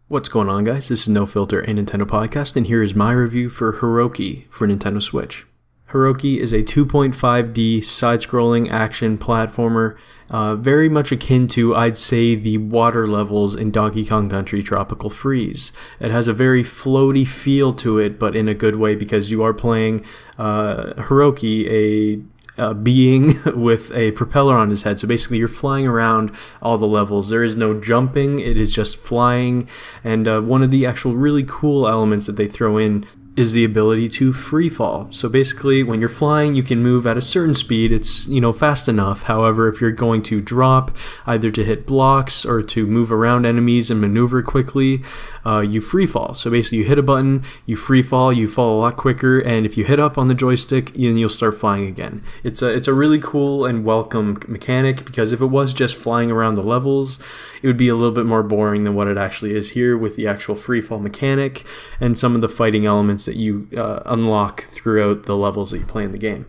What's going on, guys? This is No Filter, a Nintendo podcast, and here is my review for Heroki for Nintendo Switch. Heroki is a 2.5D side-scrolling action platformer, very much akin to, I'd say, the water levels in Donkey Kong Country Tropical Freeze. It has a very floaty feel to it, but in a good way because you are playing Heroki, a being with a propeller on his head. So basically you're flying around all the levels. There is no jumping, it is just flying. And one of the actual really cool elements that they throw in is the ability to free fall. So basically when you're flying, you can move at a certain speed. It's, fast enough. However, if you're going to drop, either to hit blocks or to move around enemies and maneuver quickly, you free fall. So basically you hit a button, you free fall, you fall a lot quicker, and if you hit up on the joystick, then you'll start flying again. It's a really cool and welcome mechanic, because if it was just flying around the levels, it would be a little bit more boring than what it actually is here with the actual free fall mechanic and some of the fighting elements that you unlock throughout the levels that you play in the game.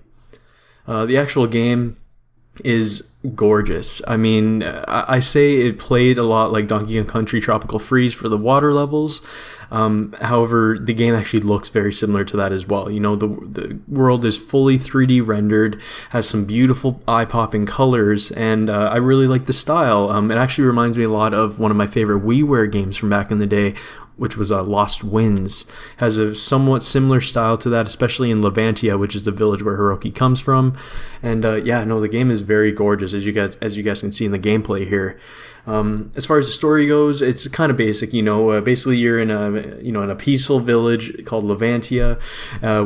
The actual game is gorgeous. I mean, I say it played a lot like Donkey Kong Country Tropical Freeze for the water levels. However, the game actually looks very similar to that as well. The world is fully 3D rendered, has some beautiful eye-popping colors, and I really like the style. It actually reminds me a lot of one of my favorite WiiWare games from back in the day, which was Lost Winds. Has a somewhat similar style to that, especially in Levantia, which is the village where Heroki comes from. And the game is very gorgeous, as you guys can see in the gameplay here. As far as the story goes, it's kind of basic. Basically you're in a peaceful village called Levantia,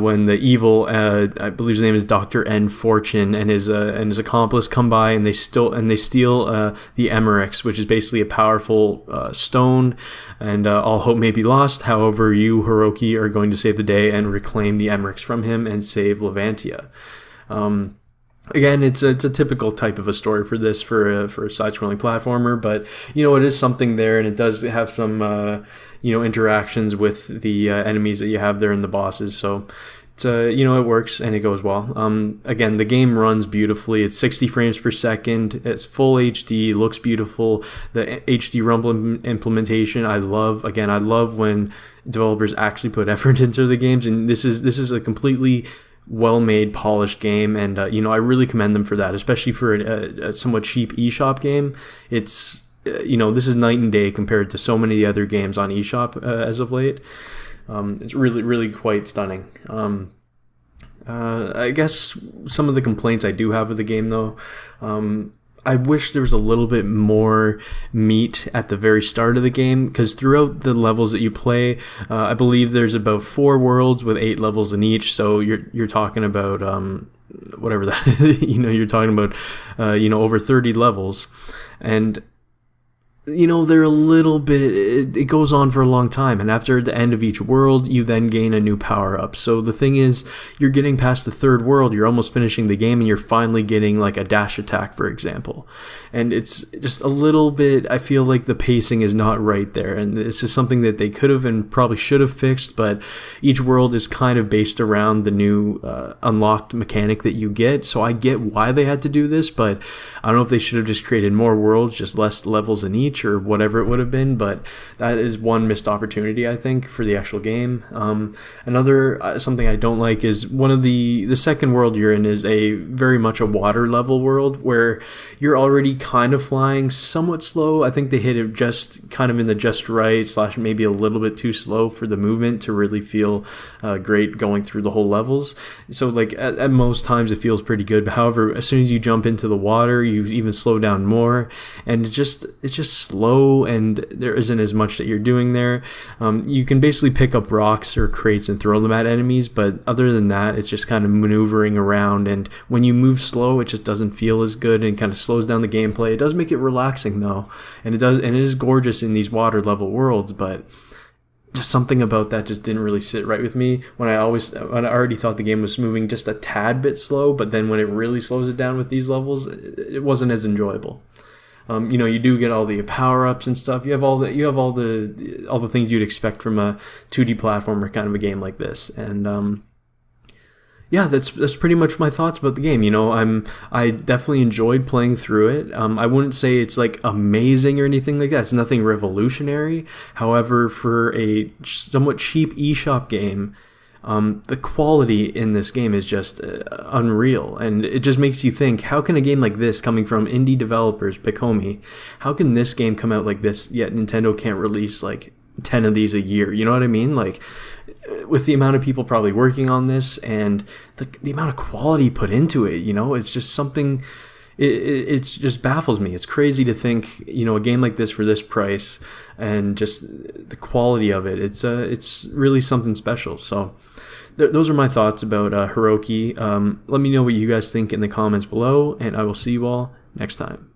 when the evil, I believe his name is Dr. N. Fortune, and his accomplice come by, and they steal the Emmerichs, which is basically a powerful stone, and all hope may be lost. However, you, Heroki, are going to save the day and reclaim the Emmerichs from him and save Levantia. Again, it's a typical type of a story for a side-scrolling platformer, but it is something there, and it does have some interactions with the enemies that you have there and the bosses. So it's it works and it goes well. Again, the game runs beautifully. It's 60 frames per second. It's full HD. Looks beautiful. The HD Rumble implementation, I love. Again, I love when developers actually put effort into the games, and this is a completely well-made, polished game, and I really commend them for that, especially for a somewhat cheap eShop game. It's this is night and day compared to so many of the other games on eShop as of late. It's really, really quite stunning. I guess some of the complaints I do have with the game, though, I wish there was a little bit more meat at the very start of the game, because throughout the levels that you play, I believe there's about 4 worlds with 8 levels in each. So you're talking about whatever that is, you're talking about over 30 levels, and they're a little bit, it goes on for a long time, and after the end of each world, you then gain a new power-up. So the thing is, you're getting past the 3rd world, you're almost finishing the game, and you're finally getting like a dash attack, for example. And it's just a little bit, I feel like the pacing is not right there, and this is something that they could have and probably should have fixed, but each world is kind of based around the new unlocked mechanic that you get, so I get why they had to do this, but I don't know if they should have just created more worlds, just less levels in each, or whatever it would have been, but that is one missed opportunity, I think, for the actual game. Another something I don't like is one of the second world you're in is very much a water level world, where you're already kind of flying somewhat slow. I think they hit it just kind of in the just right / maybe a little bit too slow for the movement to really feel great going through the whole levels. So like at most times it feels pretty good, but however, as soon as you jump into the water, you even slow down more, and it's just slow, and there isn't as much that you're doing there. You can basically pick up rocks or crates and throw them at enemies, but other than that, it's just kind of maneuvering around, and when you move slow, it just doesn't feel as good and kind of slows down the gameplay. It does make it relaxing though, and it is gorgeous in these water level worlds, but just something about that just didn't really sit right with me when I already thought the game was moving just a tad bit slow, but then when it really slows it down with these levels, it wasn't as enjoyable. You do get all the power-ups and stuff. You have all the things you'd expect from a 2D platformer kind of a game like this. And Yeah, that's pretty much my thoughts about the game. I definitely enjoyed playing through it. I wouldn't say it's like amazing or anything like that. It's nothing revolutionary. However, for a somewhat cheap eShop game, the quality in this game is just unreal, and it just makes you think: how can a game like this, coming from indie developers, Picomi, how can this game come out like this? Yet Nintendo can't release like 10 of these a year. You know what I mean? Like, with the amount of people probably working on this and the amount of quality put into it, it's just something. It just baffles me. It's crazy to think, a game like this for this price and just the quality of it. It's really something special. So those are my thoughts about Heroki. Let me know what you guys think in the comments below, and I will see you all next time.